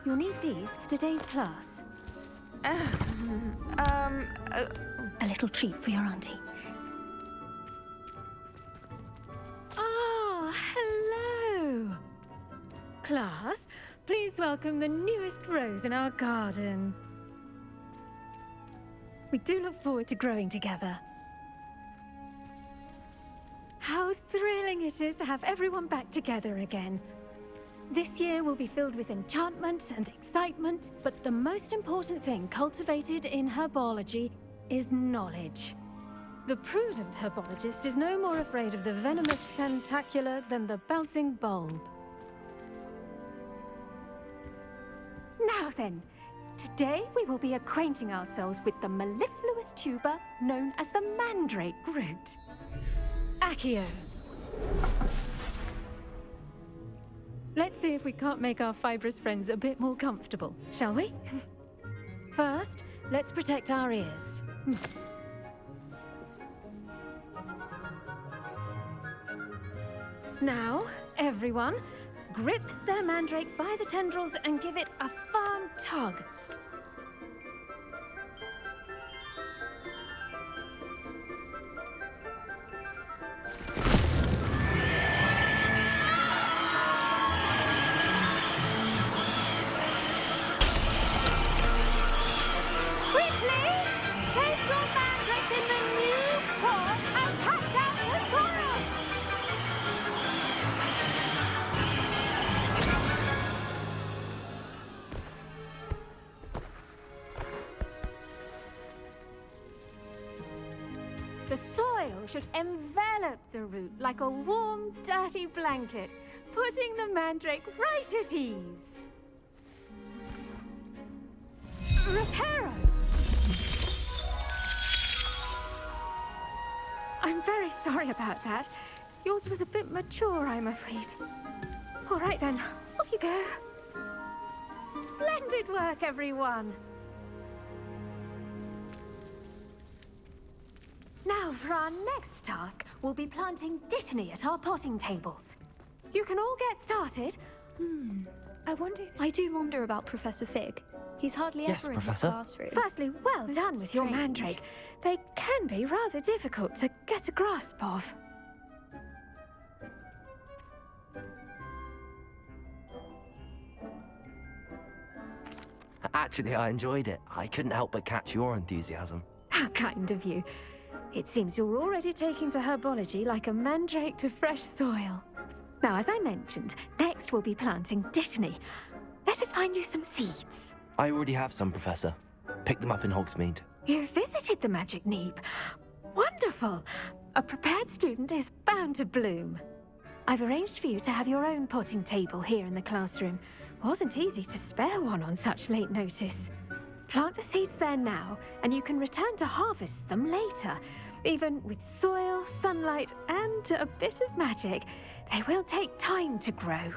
You'll need these for today's class. A little treat for your auntie. Oh, hello! Class, please welcome the newest rose in our garden. We do look forward to growing together. How thrilling it is to have everyone back together again. This year will be filled with enchantment and excitement, but the most important thing cultivated in herbology is knowledge. The prudent herbologist is no more afraid of the venomous tentacular than the bouncing bulb. Now then, today we will be acquainting ourselves with the mellifluous tuber known as the mandrake root. Accio. Let's see if we can't make our fibrous friends a bit more comfortable, shall we? First, let's protect our ears. Now, everyone, grip their mandrake by the tendrils and give it a firm tug. The soil should envelop the root like a warm, dirty blanket, putting the mandrake right at ease. Reparo! I'm very sorry about that. Yours was a bit mature, I'm afraid. All right then, off you go. Splendid work, everyone. Now, for our next task, we'll be planting dittany at our potting tables. You can all get started. I do wonder about Professor Fig. He's hardly Yes, ever Professor. in his classroom. Firstly, well done with your strange. mandrake. They can be rather difficult to get a grasp of. Actually, I enjoyed it. I couldn't help but catch your enthusiasm. How kind of you. It seems you're already taking to herbology like a mandrake to fresh soil. Now, as I mentioned, next we'll be planting dittany. Let us find you some seeds. I already have some, Professor. Picked them up in Hogsmeade. You visited the Magic Neep. Wonderful! A prepared student is bound to bloom. I've arranged for you to have your own potting table here in the classroom. Wasn't easy to spare one on such late notice. Plant the seeds there now, and you can return to harvest them later. Even with soil, sunlight, and a bit of magic, they will take time to grow.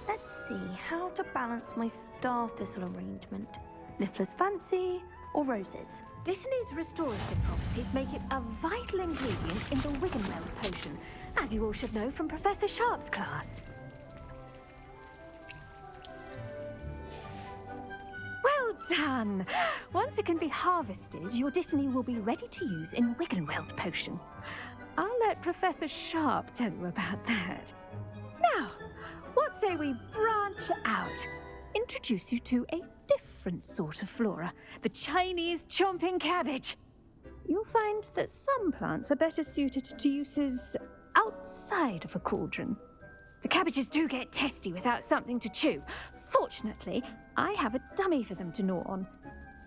Let's see how to balance my star thistle arrangement. Niffler's fancy or roses? Dittany's restorative properties make it a vital ingredient in the Wiggenweld potion, as you all should know from Professor Sharp's class. Well done! Once it can be harvested, your dittany will be ready to use in Wiggenweld potion. I'll let Professor Sharp tell you about that. Now, what say we branch out? Introduce you to a different sort of flora, the Chinese chomping cabbage. You'll find that some plants are better suited to uses outside of a cauldron. The cabbages do get testy without something to chew. Fortunately, I have a dummy for them to gnaw on.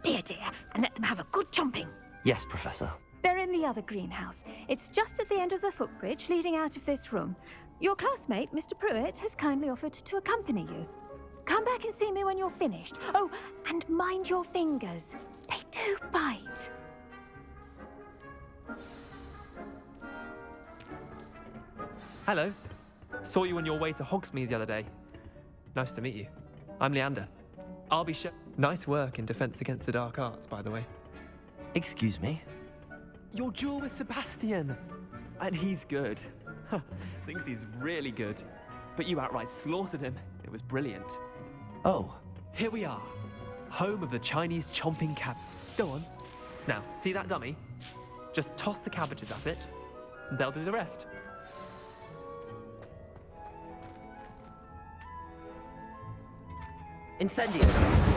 Be a dear and let them have a good chomping. Yes, Professor. They're in the other greenhouse. It's just at the end of the footbridge leading out of this room. Your classmate, Mr. Pruitt, has kindly offered to accompany you. Come back and see me when you're finished. Oh, and mind your fingers. They do bite. Hello. Saw you on your way to Hogsmeade the other day. Nice to meet you. I'm Leander. I'll be Nice work in Defense Against the Dark Arts, by the way. Excuse me? Your duel with Sebastian. And he's good. Thinks he's really good. But you outright slaughtered him. It It was brilliant. Oh, Here we are, home of the Chinese chomping cab. Go on. Now, see that dummy? Just toss the cabbages at it, and they'll do the rest. incendio!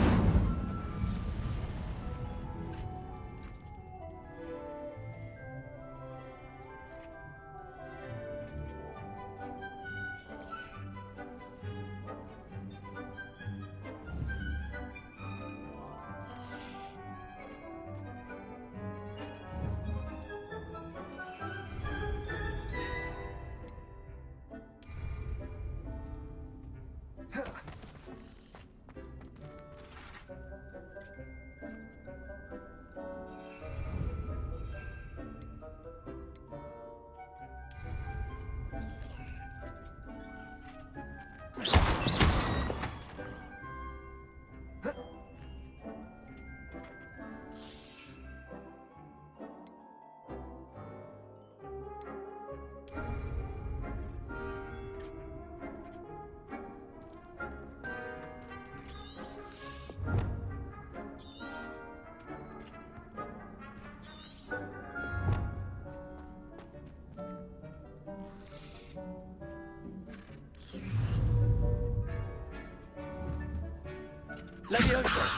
Leviosa!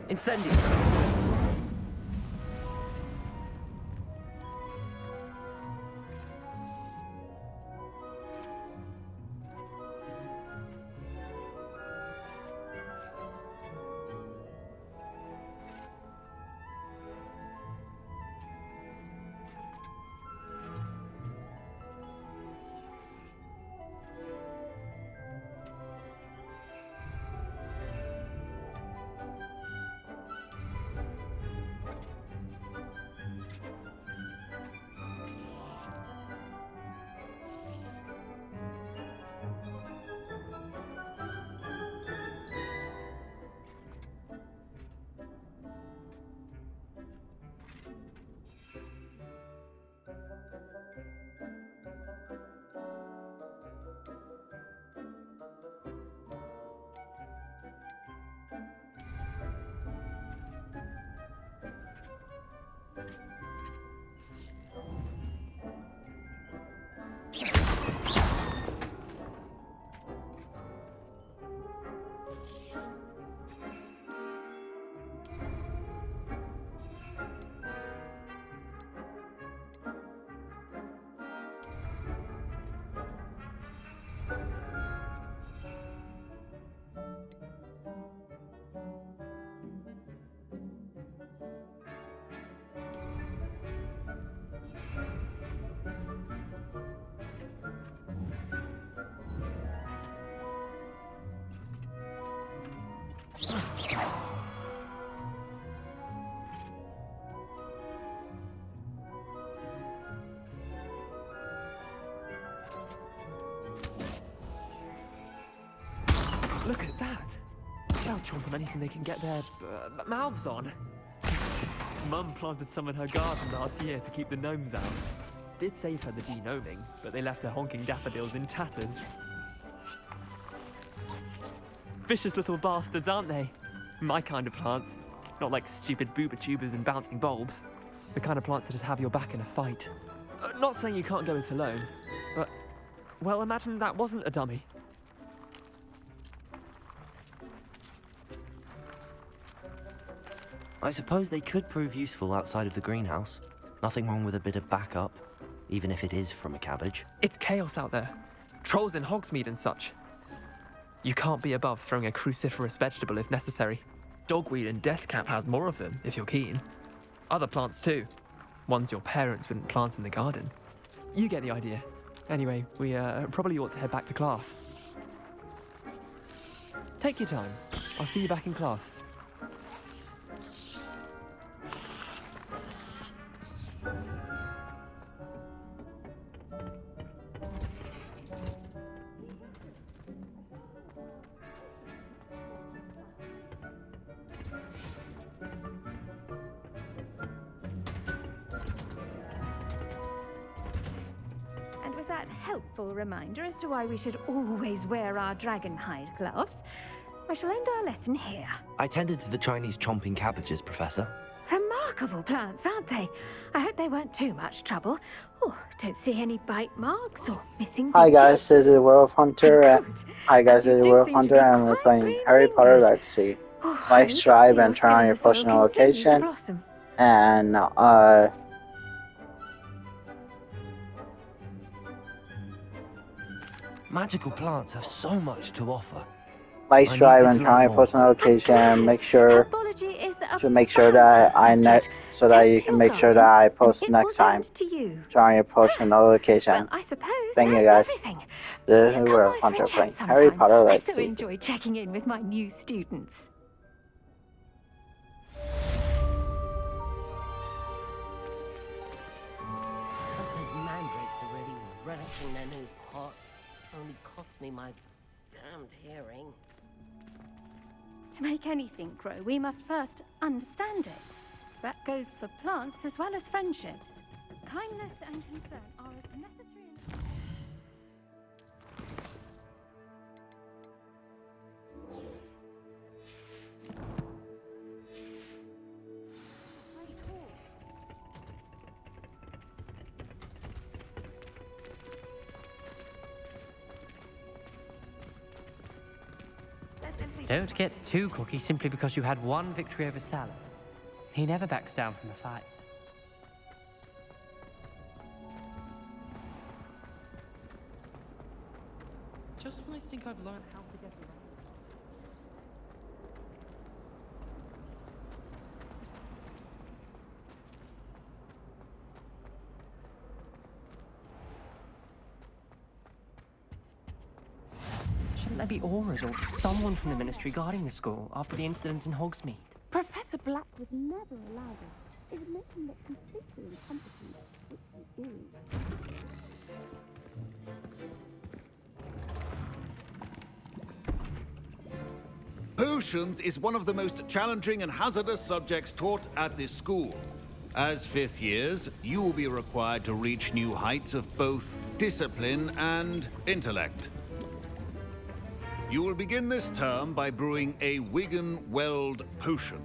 Incendio! Look at that! They'll chomp on anything they can get their mouths on. Mum planted some in her garden last year to keep the gnomes out. Did save her the de-gnoming, but they left her honking daffodils in tatters. Vicious little bastards, aren't they? My kind of plants. Not like stupid booba tubers and bouncing bulbs. The kind of plants that just have your back in a fight. Not saying you can't go it alone, but... well, imagine that wasn't a dummy. I suppose they could prove useful outside of the greenhouse. Nothing wrong with a bit of backup, even if it is from a cabbage. It's chaos out there. Trolls in Hogsmeade and such. You can't be above throwing a cruciferous vegetable if necessary. Dogweed and deathcap has more of them, if you're keen. Other plants too. Ones your parents wouldn't plant in the garden. You get the idea. Anyway, we probably ought to head back to class. Take your time. I'll see you back in class. And with that helpful reminder as to why we should always wear our dragonhide gloves, I shall end our lesson here. I tended to the Chinese chomping cabbages, Professor. Remarkable plants, aren't they? I hope they weren't too much trouble. Oh, don't see any bite marks or missing Hi guys, digits. this is World Hunter. Good, Hi guys, as you this is do World seem to Hunter, be and we're quite playing green Harry Potter fingers. Legacy. Oh, I Like, hope to subscribe, see and your turn on skill in your the soil post continue to notification. blossom. And Magical plants have so much to offer. like, I subscribe, need and to turn on learn your more. post notification. Make sure Herbology is a to make sure that subject. so that you Tend can your make sure garden, that I and post it next will time. tend to you. Turn on your post notification. Well, I suppose Thank you that's guys. everything. This Do is come World by for a Hunter chat playing sometime. Harry Potter I so Legacy. enjoy checking in with my new students. Those mandrakes are really relishing their new pots. Only cost me my damned hearing. To make anything grow, we must first understand it. That goes for plants as well as friendships. Kindness and concern are as necessary in... Don't get too cocky simply because you had one victory over Salah. He never backs down from a fight. Just when I think I've learned how to get around. Shouldn't there be auras or someone from the ministry guarding the school after the incident in Hogsmeade? Professor Black would never allow this. It would make him look completely incompetent, which he is. Potions is one of the most challenging and hazardous subjects taught at this school. As fifth years, you will be required to reach new heights of both discipline and intellect. You will begin this term by brewing a Wigan-Weld potion.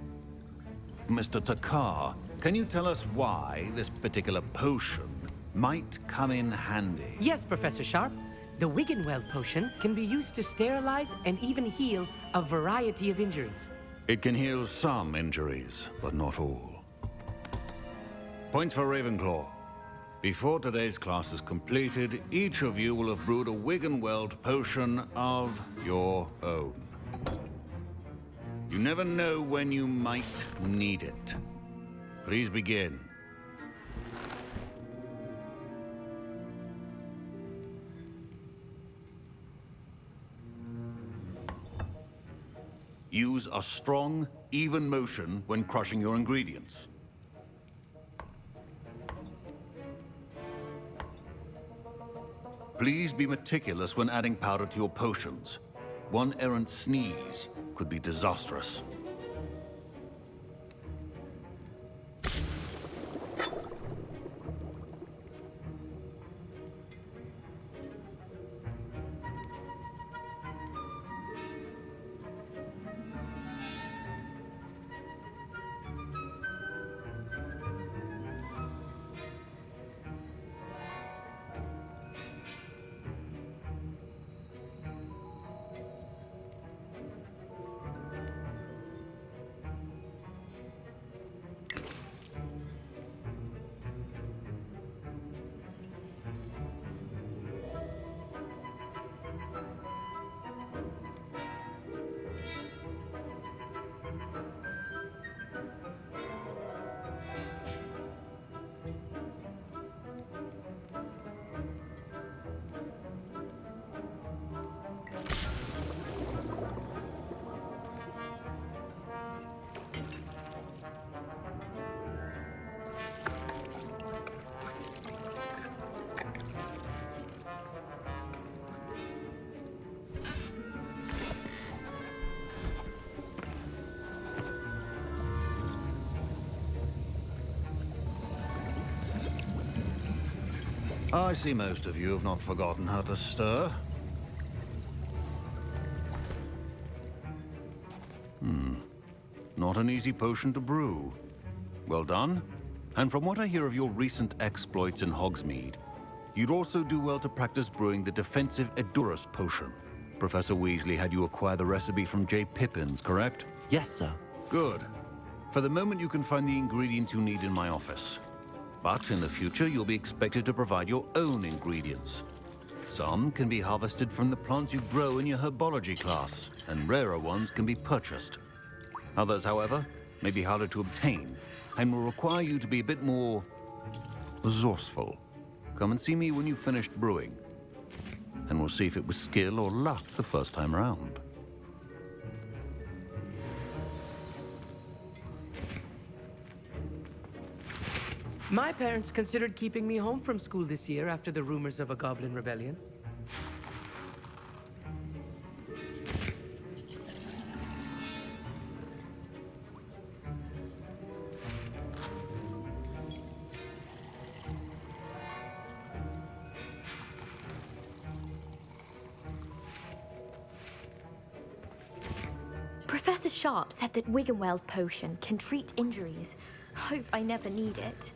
Mr. Takar, can you tell us why this particular potion might come in handy? Yes, Professor Sharp. The Wiggenweld potion can be used to sterilize and even heal a variety of injuries. It can heal some injuries, but not all. Points for Ravenclaw. Before today's class is completed, each of you will have brewed a Wiggenweld potion of your own. You never know when you might need it. Please begin. Use a strong, even motion when crushing your ingredients. Please be meticulous when adding powder to your potions. One errant sneeze could be disastrous. I see most of you have not forgotten how to stir. Not an easy potion to brew. Well done. And from what I hear of your recent exploits in Hogsmeade, you'd also do well to practice brewing the defensive Edurus potion. Professor Weasley had you acquire the recipe from J. Pippins, correct? Yes, sir. Good. For the moment, you can find the ingredients you need in my office. But in the future, you'll be expected to provide your own ingredients. Some can be harvested from the plants you grow in your herbology class, and rarer ones can be purchased. Others, however, may be harder to obtain, and will require you to be a bit more resourceful. Come and see me when you've finished brewing, and we'll see if it was skill or luck the first time around. My parents considered keeping me home from school this year after the rumors of a goblin rebellion. Professor Sharp said that Wiggenweld potion can treat injuries. Hope I never need it.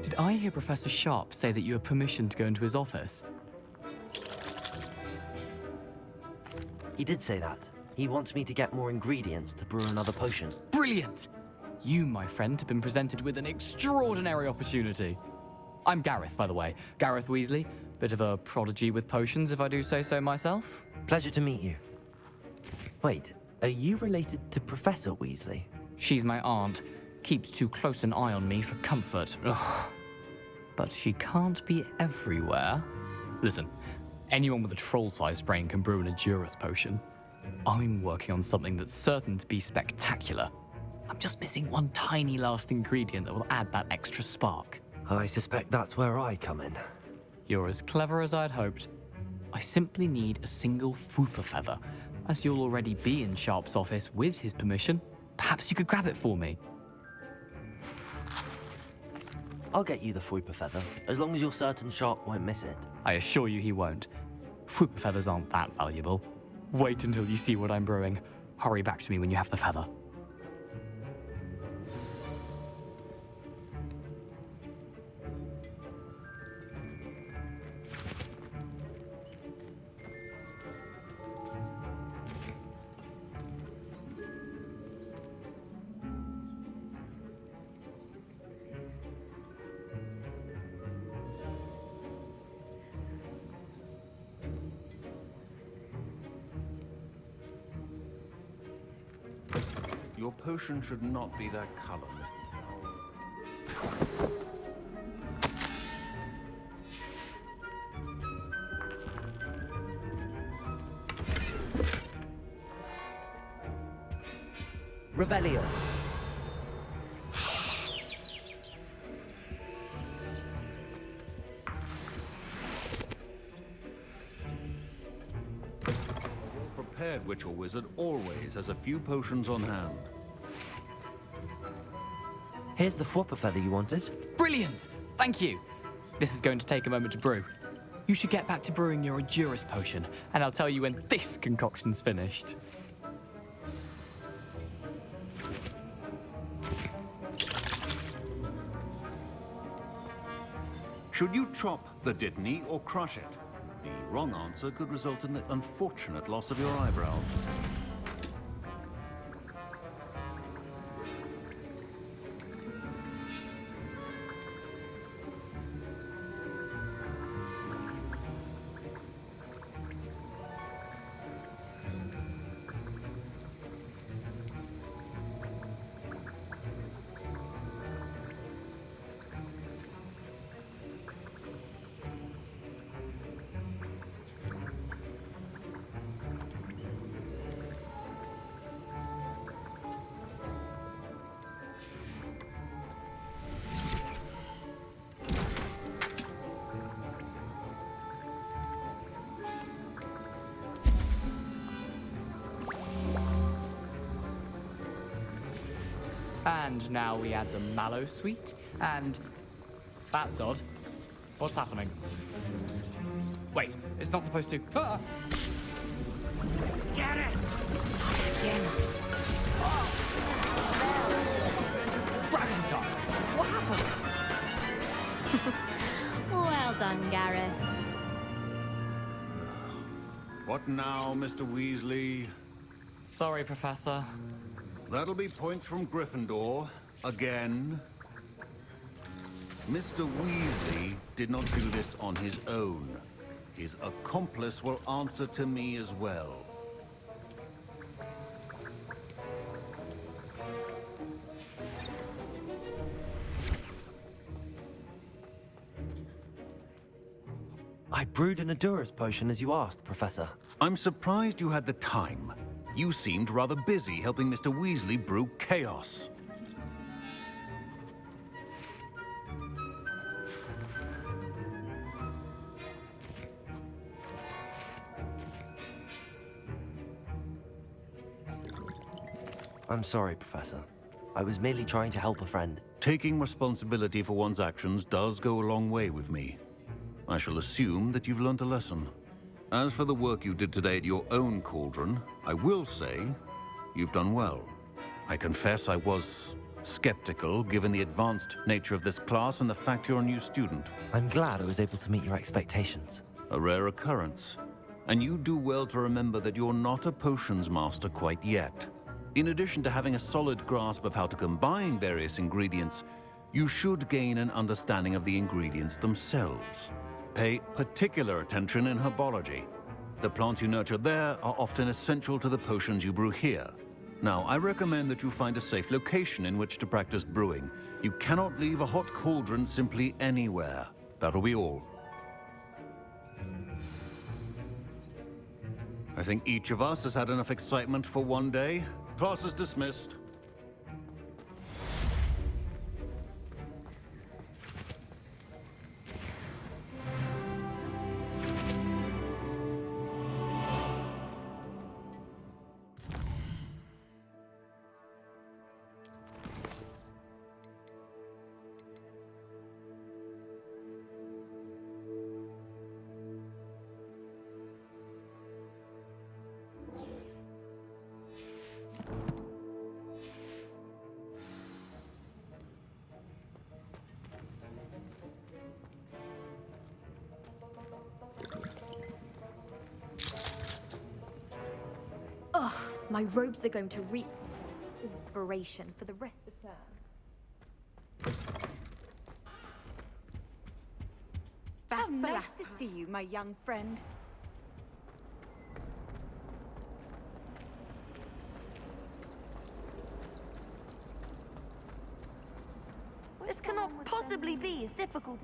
Did I hear Professor Sharp say that you have permission to go into his office? He did say that. He wants me to get more ingredients to brew another potion. Brilliant! You, my friend, have been presented with an extraordinary opportunity. I'm Gareth, by the way. Gareth Weasley. Bit of a prodigy with potions, if I do say so myself. Pleasure to meet you. Wait, are you related to Professor Weasley? She's my aunt. Keeps too close an eye on me for comfort. Ugh. But she can't be everywhere. Listen, anyone with a troll-sized brain can brew an Edurus potion. I'm working on something that's certain to be spectacular. I'm just missing one tiny last ingredient that will add that extra spark. I suspect that's where I come in. You're as clever as I'd hoped. I simply need a single Fwooper feather. As you'll already be in Sharp's office with his permission, perhaps you could grab it for me. I'll get you the Fwooper feather, as long as you're certain Sharp won't miss it. I assure you he won't. Fwooper feathers aren't that valuable. Wait until you see what I'm brewing. Hurry back to me when you have the feather. Your potion should not be that color. Revelio. Prepared witch or wizard always has a few potions on hand. Here's the Fwooper feather you wanted. Brilliant! Thank you. This is going to take a moment to brew. You should get back to brewing your Edurus potion, and I'll tell you when this concoction's finished. Should you chop the Dittany or crush it? The wrong answer could result in the unfortunate loss of your eyebrows. And now we add the mallow sweet, and... That's odd. What's happening? Wait, it's not supposed to... Ah! Get it! Dragon's time! What happened? Well done, Gareth. What now, Mr. Weasley? Sorry, Professor. That'll be points from Gryffindor. Again. Mr. Weasley did not do this on his own. His accomplice will answer to me as well. I brewed an Adurus potion as you asked, Professor. I'm surprised you had the time. You seemed rather busy helping Mr. Weasley brew chaos. I'm sorry, Professor. I was merely trying to help a friend. Taking responsibility for one's actions does go a long way with me. I shall assume that you've learnt a lesson. As for the work you did today at your own cauldron, I will say you've done well. I confess I was skeptical, given the advanced nature of this class and the fact you're a new student. I'm glad I was able to meet your expectations. A rare occurrence. And you do well to remember that you're not a potions master quite yet. In addition to having a solid grasp of how to combine various ingredients, you should gain an understanding of the ingredients themselves. Pay particular attention in herbology. The plants you nurture there are often essential to the potions you brew here. Now, I recommend that you find a safe location in which to practice brewing. You cannot leave a hot cauldron simply anywhere. That'll be all. I think each of us has had enough excitement for one day. Class is dismissed. Ugh, my robes are going to reap inspiration for the rest of term. How nice to see you, my young friend. This cannot possibly be as difficult.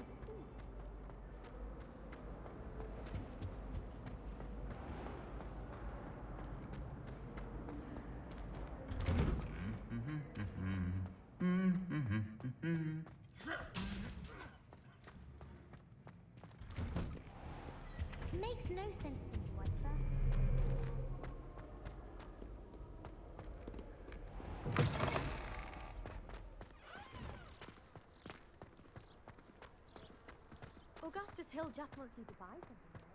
Makes no sense to me, Whitefer. Augustus Hill just wants you to buy something, right?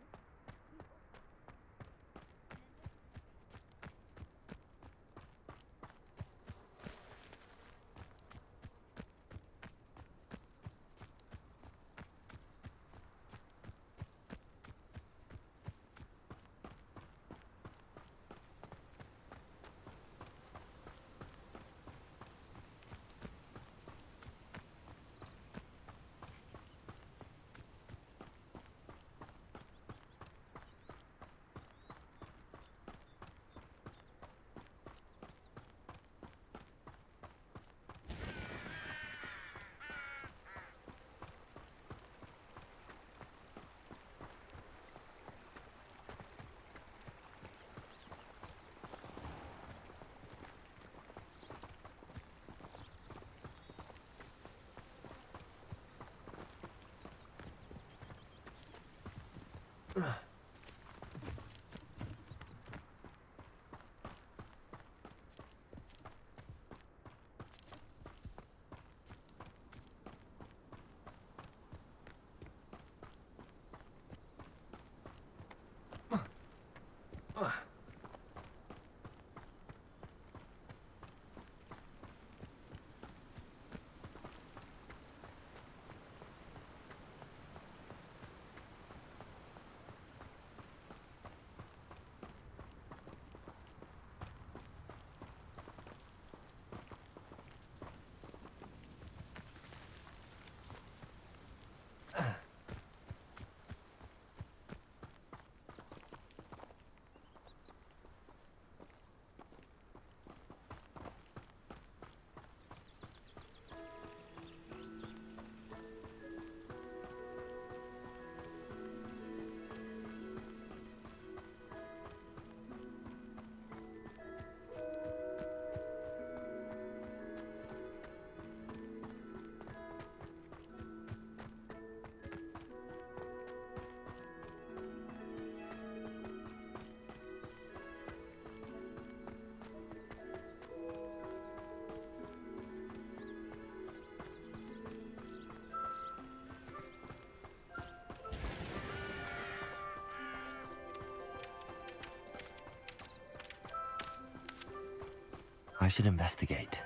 I should investigate.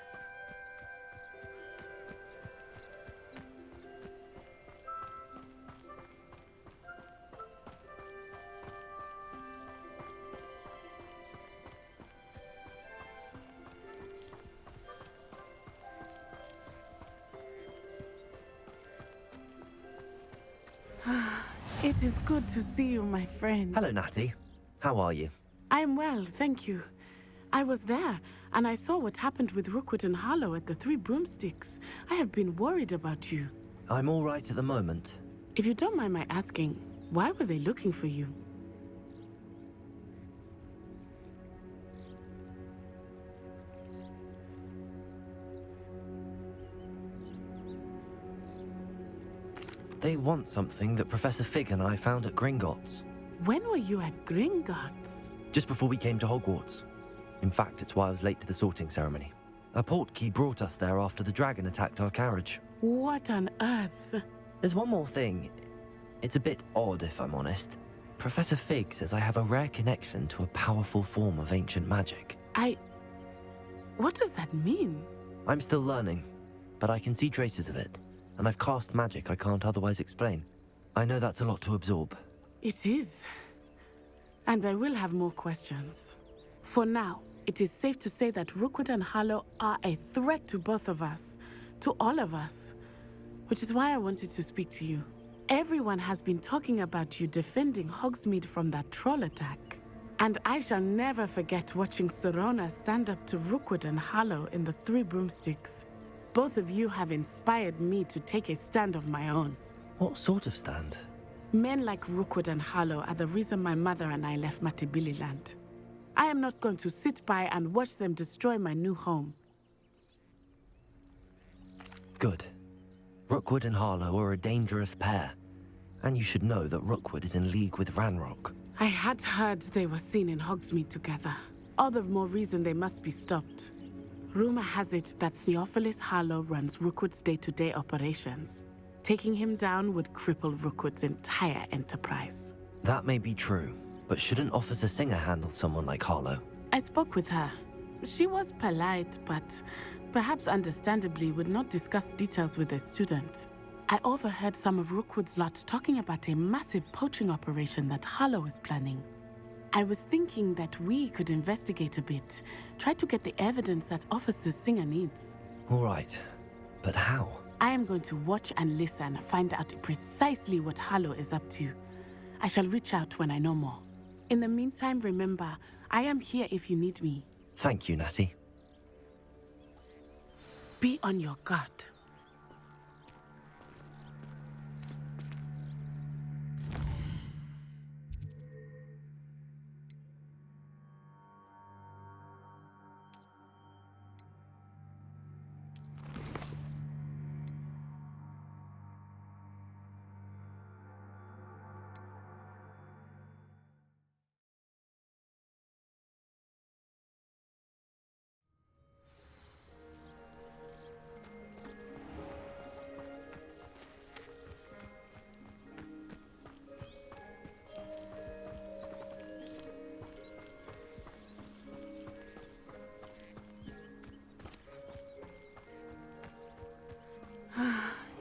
It is good to see you, my friend. Hello, Natty. How are you? I'm well, thank you. I was there, and I saw what happened with Rookwood and Harlow at the Three Broomsticks. I have been worried about you. I'm all right at the moment. If you don't mind my asking, why were they looking for you? They want something that Professor Fig and I found at Gringotts. When were you at Gringotts? Just before we came to Hogwarts. In fact, it's why I was late to the sorting ceremony. A portkey brought us there after the dragon attacked our carriage. What on earth? There's one more thing. It's a bit odd, if I'm honest. Professor Fig says I have a rare connection to a powerful form of ancient magic. What does that mean? I'm still learning, but I can see traces of it. And I've cast magic I can't otherwise explain. I know that's a lot to absorb. It is. And I will have more questions. For now, it is safe to say that Rookwood and Harlow are a threat to both of us. To all of us. Which is why I wanted to speak to you. Everyone has been talking about you defending Hogsmeade from that troll attack. And I shall never forget watching Sorona stand up to Rookwood and Harlow in the Three Broomsticks. Both of you have inspired me to take a stand of my own. What sort of stand? Men like Rookwood and Harlow are the reason my mother and I left Matibili-land. I am not going to sit by and watch them destroy my new home. Good. Rookwood and Harlow are a dangerous pair. And you should know that Rookwood is in league with Ranrock. I had heard they were seen in Hogsmeade together. All the more reason they must be stopped. Rumor has it that Theophilus Harlow runs Rookwood's day-to-day operations. Taking him down would cripple Rookwood's entire enterprise. That may be true, but shouldn't Officer Singer handle someone like Harlow? I spoke with her. She was polite, but perhaps understandably would not discuss details with a student. I overheard some of Rookwood's lot talking about a massive poaching operation that Harlow is planning. I was thinking that we could investigate a bit, try to get the evidence that Officer Singer needs. All right, but how? I am going to watch and listen, find out precisely what Harlow is up to. I shall reach out when I know more. In the meantime, remember, I am here if you need me. Thank you, Natty. Be on your guard.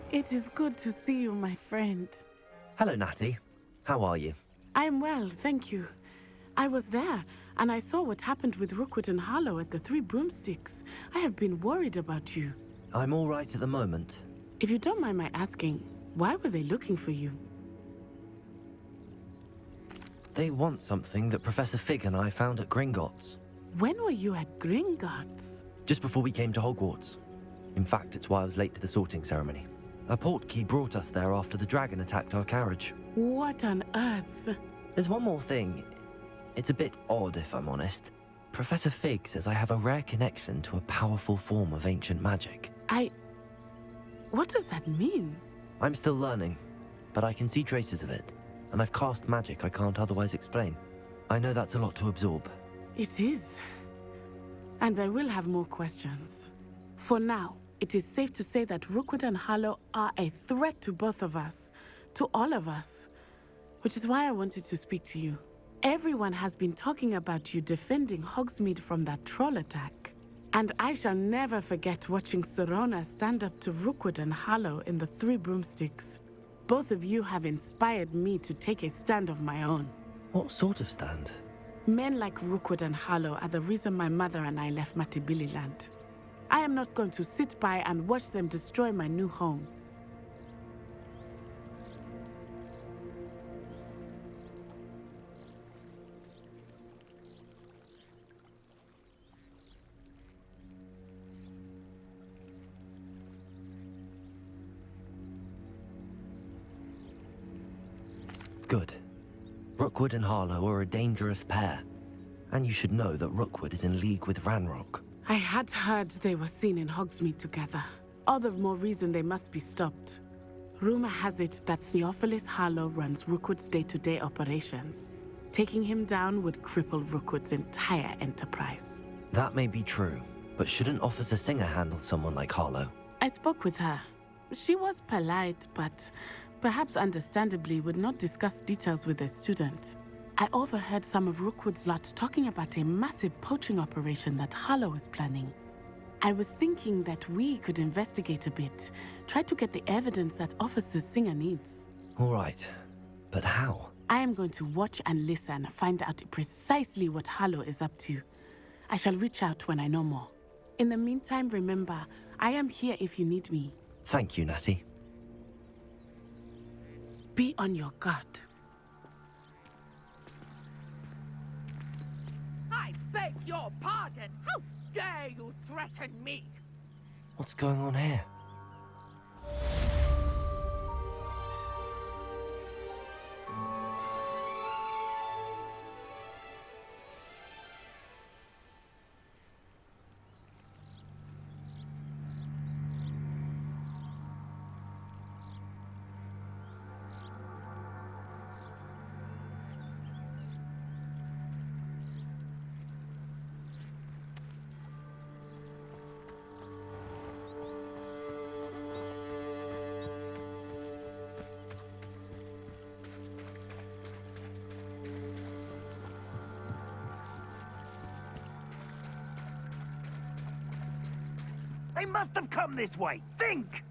It is good to see you, my friend. Hello, Natty. How are you? I'm well, thank you. I was there, and I saw what happened with Rookwood and Harlow at the Three Broomsticks. I have been worried about you. I'm all right at the moment. If you don't mind my asking, why were they looking for you? They want something that Professor Fig and I found at Gringotts. When were you at Gringotts? Just before we came to Hogwarts. In fact, it's why I was late to the sorting ceremony. A portkey brought us there after the dragon attacked our carriage. What on earth? There's one more thing. It's a bit odd, if I'm honest. Professor Fig says I have a rare connection to a powerful form of ancient magic. What does that mean? I'm still learning, but I can see traces of it. And I've cast magic I can't otherwise explain. I know that's a lot to absorb. It is. And I will have more questions. For now, it is safe to say that Rookwood and Harlow are a threat to both of us. To all of us. Which is why I wanted to speak to you. Everyone has been talking about you defending Hogsmeade from that troll attack. And I shall never forget watching Serona stand up to Rookwood and Harlow in the Three Broomsticks. Both of you have inspired me to take a stand of my own. What sort of stand? Men like Rookwood and Harlow are the reason my mother and I left Matibili-land. I am not going to sit by and watch them destroy my new home. Good. Rookwood and Harlow are a dangerous pair. And you should know that Rookwood is in league with Ranrock. I had heard they were seen in Hogsmeade together. All the more reason they must be stopped. Rumor has it that Theophilus Harlow runs Rookwood's day-to-day operations. Taking him down would cripple Rookwood's entire enterprise. That may be true, but shouldn't Officer Singer handle someone like Harlow? I spoke with her. She was polite, but perhaps understandably would not discuss details with a student. I overheard some of Rookwood's lot talking about a massive poaching operation that Harlow is planning. I was thinking that we could investigate a bit, try to get the evidence that Officer Singer needs. All right, but how? I am going to watch and listen, find out precisely what Harlow is up to. I shall reach out when I know more. In the meantime, remember, I am here if you need me. Thank you, Natty. Be on your guard. I beg your pardon. How dare you threaten me? What's going on here? They must have come this way. Think!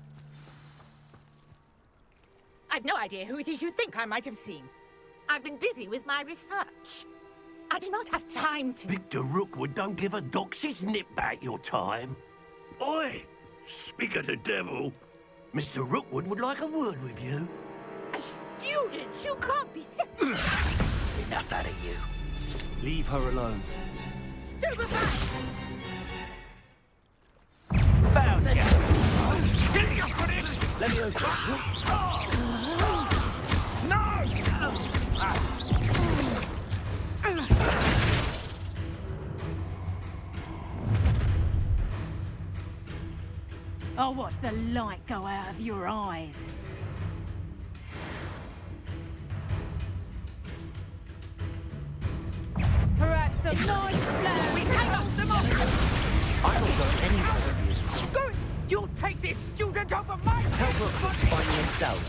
I've no idea who it is you think I might have seen. I've been busy with my research. I do not have time to... Victor Rookwood don't give a doxy's nip back your time. Oi! Speak of the devil. Mr. Rookwood would like a word with you. A student? You can't be... Enough out of you. Leave her alone. Stupefy! Found you! Let me know. I'll watch the light go out of your eyes. Perhaps a nice plan. We cannot them off! I don't go anywhere with you. Good! You'll take this student over my head! Tell Rookwood to find himself.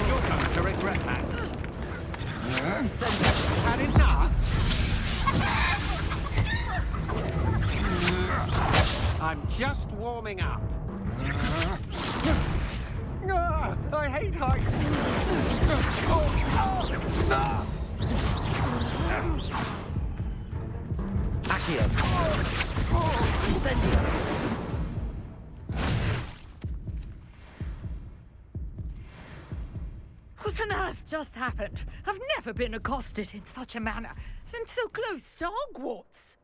You're going to regret that. Had enough? I'm just warming up. I hate heights. Accio! Incendio! What on earth just happened? I've never been accosted in such a manner, and so close to Hogwarts.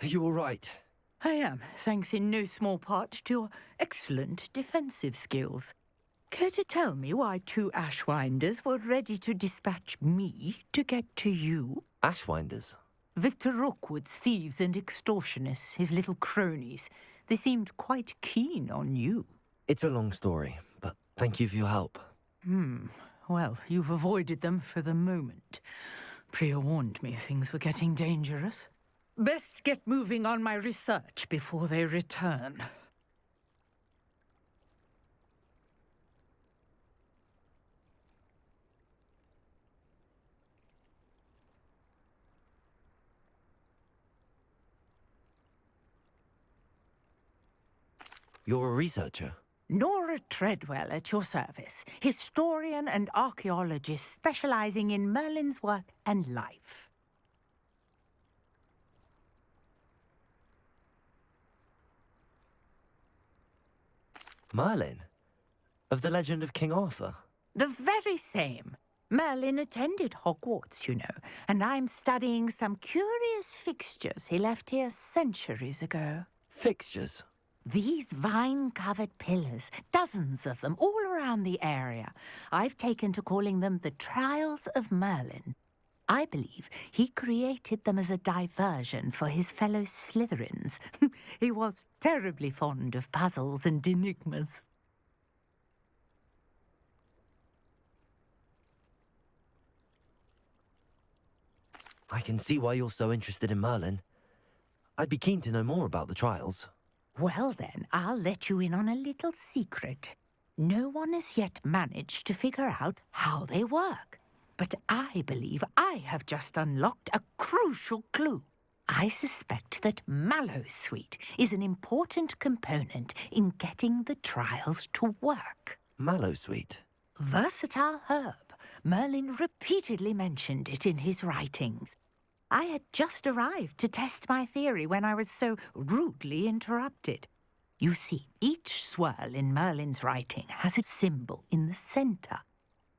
Are you all right? I am, thanks in no small part to your excellent defensive skills. Care to tell me why two Ashwinders were ready to dispatch me to get to you? Ashwinders? Victor Rookwood's thieves and extortionists, his little cronies. They seemed quite keen on you. It's a long story, but thank you for your help. Well, you've avoided them for the moment. Priya warned me things were getting dangerous. Best get moving on my research before they return. You're a researcher? Nora Treadwell at your service, historian and archaeologist specializing in Merlin's work and life. Merlin? Of the legend of King Arthur? The very same. Merlin attended Hogwarts, you know, and I'm studying some curious fixtures he left here centuries ago. Fixtures? These vine-covered pillars, dozens of them, all around the area. I've taken to calling them the Trials of Merlin. I believe he created them as a diversion for his fellow Slytherins. He was terribly fond of puzzles and enigmas. I can see why you're so interested in Merlin. I'd be keen to know more about the trials. Well then, I'll let you in on a little secret. No one has yet managed to figure out how they work. But I believe I have just unlocked a crucial clue. I suspect that Mallowsweet is an important component in getting the trials to work. Mallowsweet? Versatile herb. Merlin repeatedly mentioned it in his writings. I had just arrived to test my theory when I was so rudely interrupted. You see, each swirl in Merlin's writing has a symbol in the center.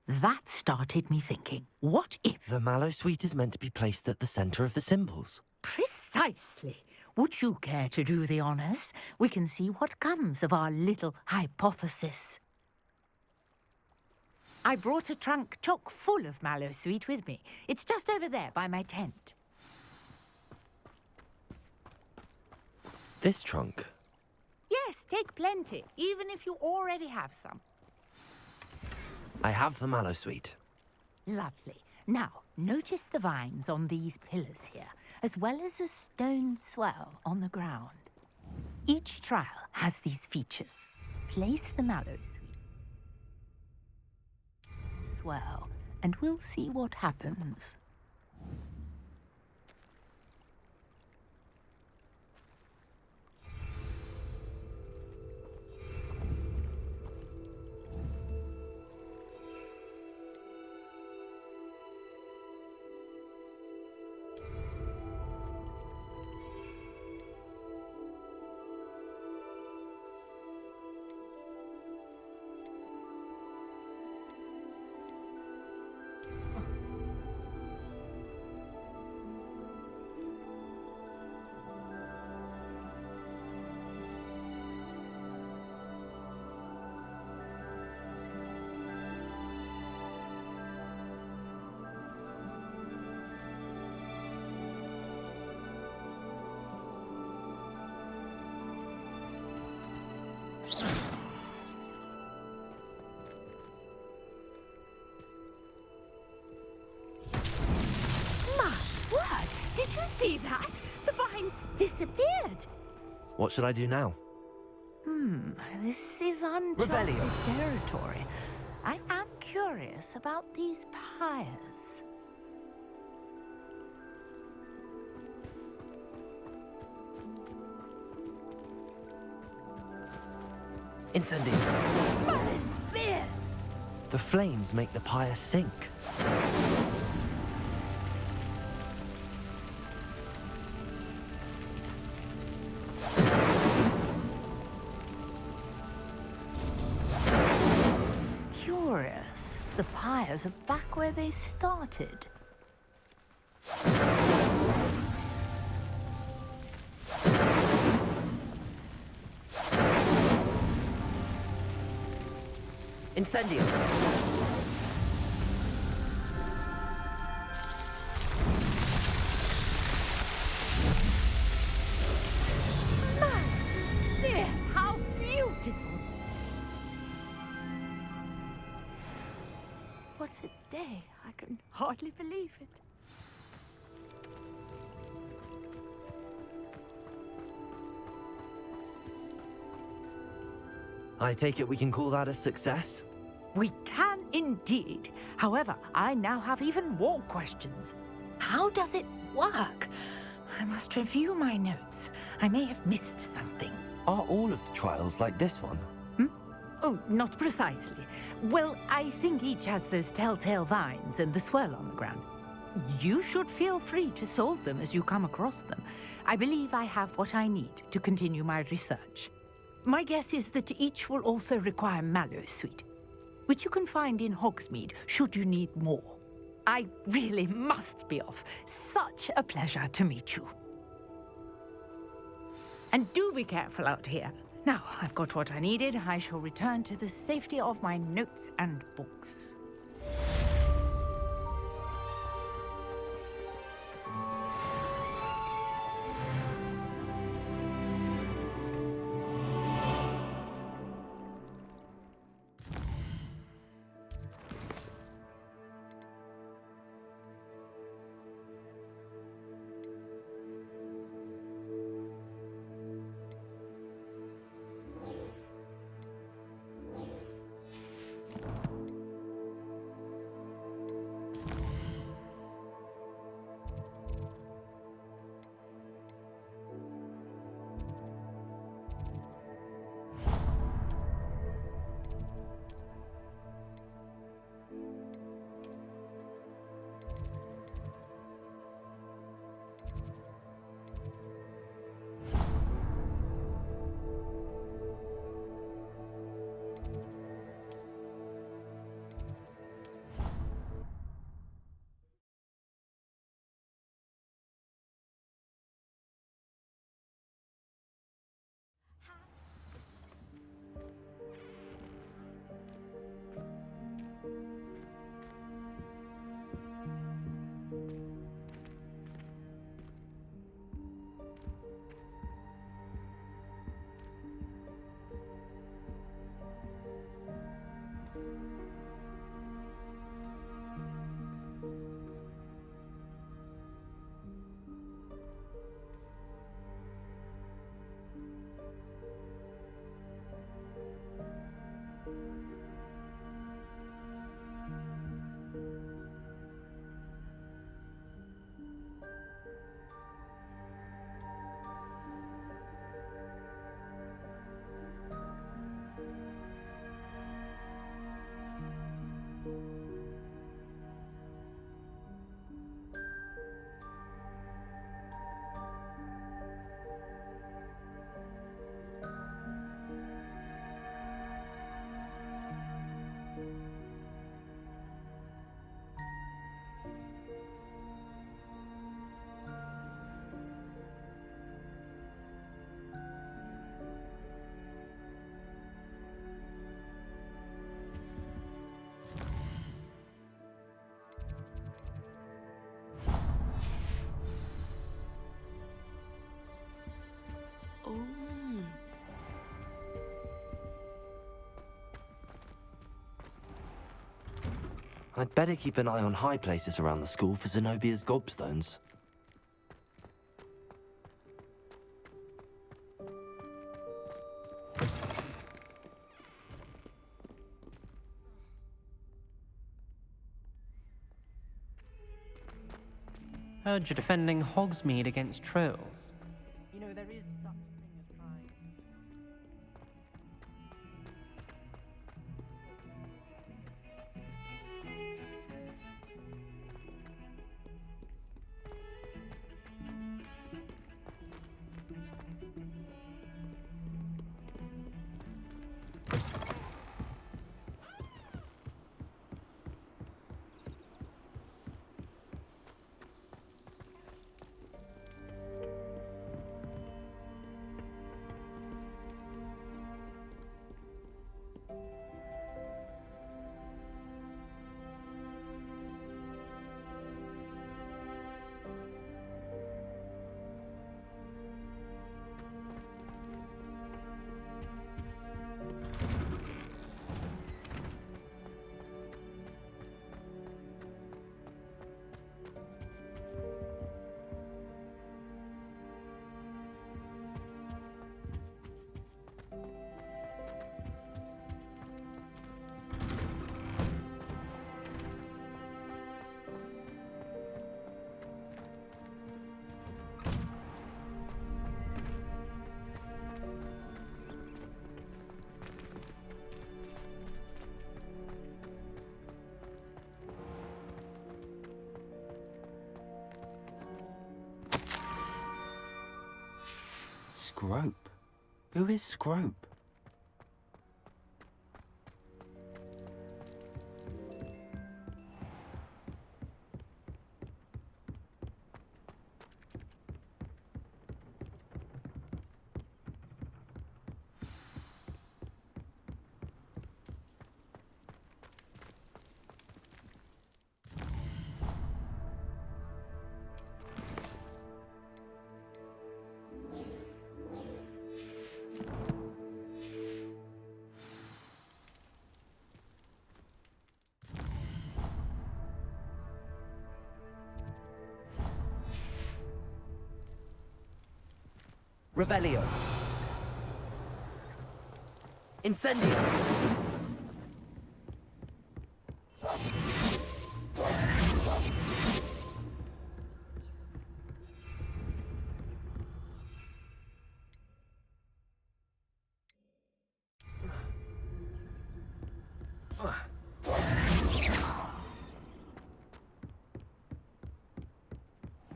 That started me thinking, what if... The Mallowsweet is meant to be placed at the center of the symbols. Precisely. Would you care to do the honors? We can see what comes of our little hypothesis. I brought a trunk chock full of Mallowsweet with me. It's just over there by my tent. This trunk? Yes, take plenty, even if you already have some. I have the Mallowsweet. Lovely. Now, notice the vines on these pillars here, as well as a stone swell on the ground. Each trial has these features. Place the Mallowsweet. Swell, and we'll see what happens. My word! Did you see that? The vines disappeared. What should I do now? This is uncharted territory. I am curious about these pyres. Incendio! Merlin's beard! The flames make the pyre sink. Curious. The pyres are back where they started. Incendio! Yes, how beautiful! What a day. I can hardly believe it. I take it we can call that a success? We can indeed. However, I now have even more questions. How does it work? I must review my notes. I may have missed something. Are all of the trials like this one? Oh, not precisely. Well, I think each has those telltale vines and the swirl on the ground. You should feel free to solve them as you come across them. I believe I have what I need to continue my research. My guess is that each will also require mallowsweet, which you can find in Hogsmeade should you need more. I really must be off. Such a pleasure to meet you. And do be careful out here. Now, I've got what I needed. I shall return to the safety of my notes and books. I'd better keep an eye on high places around the school for Zenobia's gobstones. Heard you're defending Hogsmeade against trolls. You know, there is such a thing as trying. Scrope? Who is Scrope? Revelio. Incendio.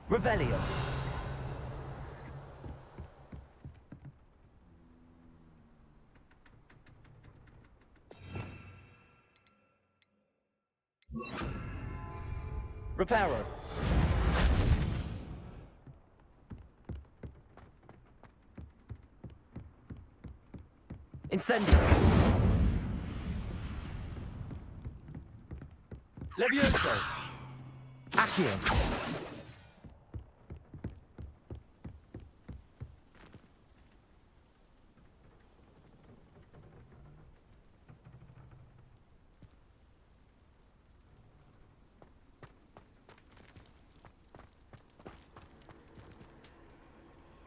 Revelio. Reparo. Incendio. Levioso. Accio.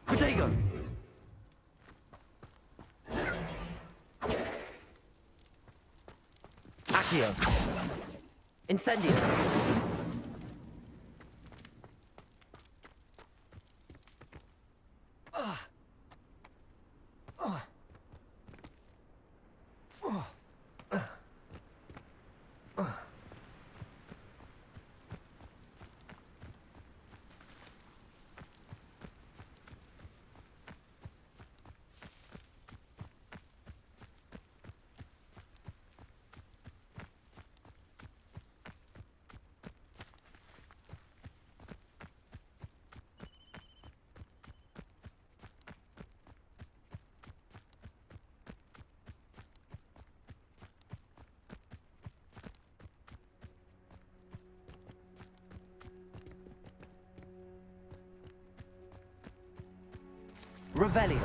Protego. Accio. Incendio. Revelio.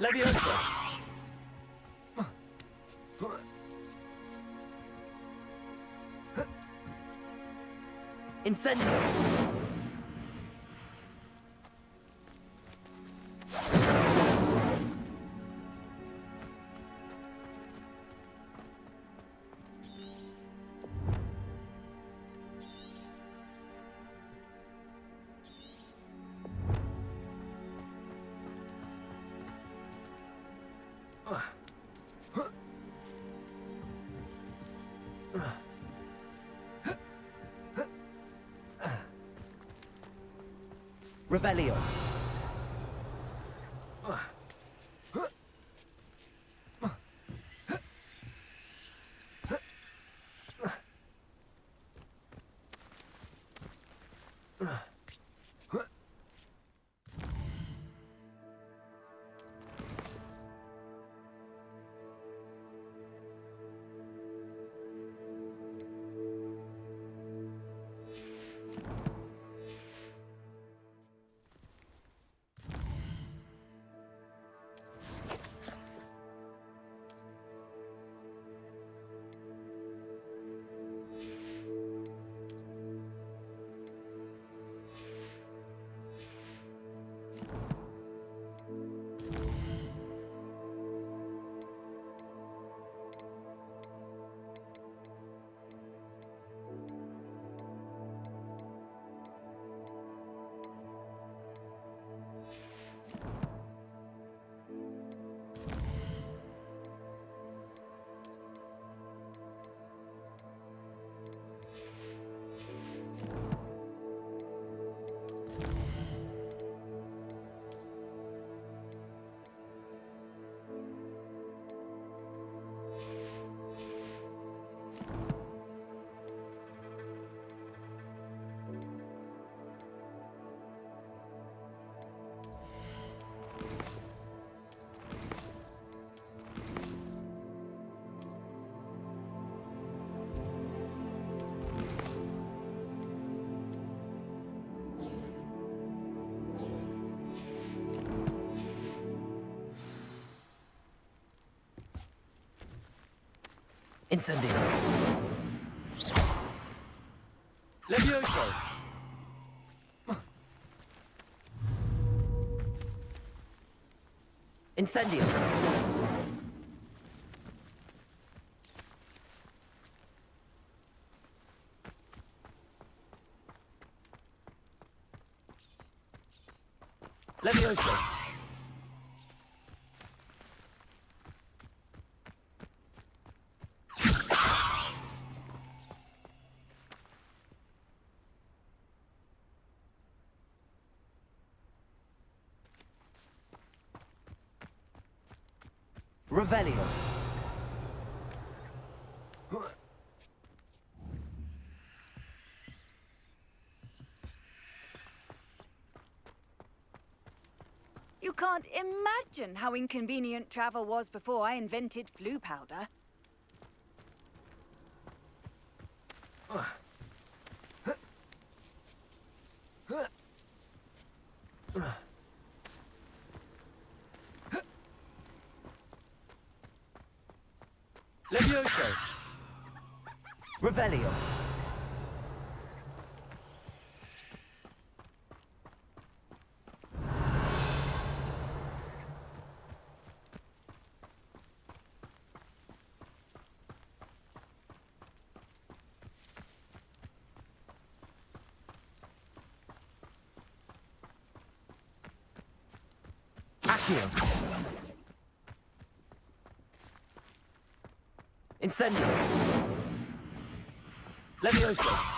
Levioso. Incendio. Revelio. Incendio. Levioso. Incendio. Levioso. Revelio. You can't imagine how inconvenient travel was before I invented flu powder. Levioso. Revelio. Accio. Incendio. Levioso.